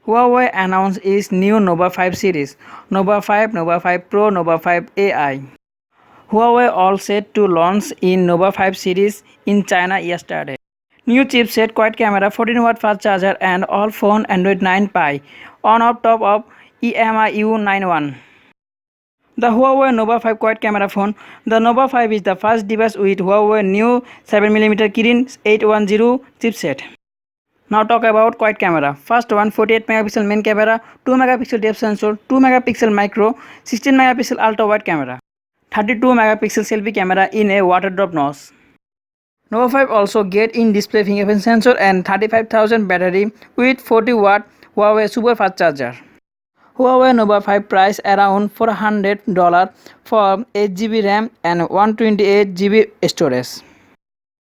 Huawei announced its new Nova 5 series, Nova 5, Nova 5 Pro, Nova 5 AI. Huawei all set to launch in Nova 5 series in China yesterday. New chipset, quad camera, 14-watt fast charger and all phone Android 9 Pie on top of EMUI 91. The Huawei Nova 5 quad camera phone. The Nova 5 is the first device with Huawei new 7mm Kirin 810 chipset. Now talk about quad camera. First one, 48 megapixel main camera, 2 megapixel depth sensor, 2 megapixel micro, 16 megapixel ultra wide camera, 32 megapixel selfie camera in a water drop notch. Nova 5 also get in-display fingerprint sensor and 35,000 battery with 40-watt Huawei super fast charger. Huawei Nova 5 price around $400 for 8GB RAM and 128GB storage.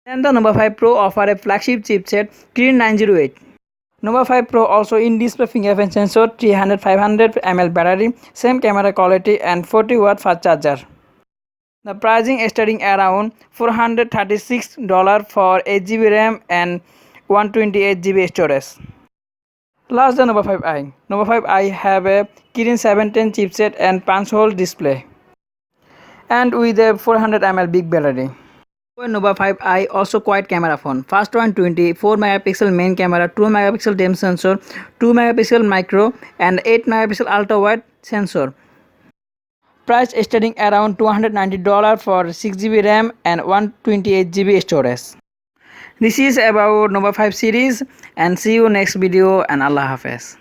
Then the Nova 5 Pro offer a flagship chipset Kirin 908. Nova 5 Pro also in-display fingerprint sensor, 500 mAh battery, same camera quality and 40-watt fast charger. The pricing is starting around $436 for 8GB RAM and 128GB storage. Last, the Nova 5i. Nova 5i have a Kirin 710 chipset and punch-hole display and with a 400 mAh big battery. Nova 5i also quad camera phone. First one, 24 megapixel main camera, 2 megapixel depth sensor, 2 megapixel micro and 8 megapixel ultra wide sensor. Price starting around $290 for 6GB RAM and 128GB storage. This is about Nova 5 series and see you next video and Allah Hafiz.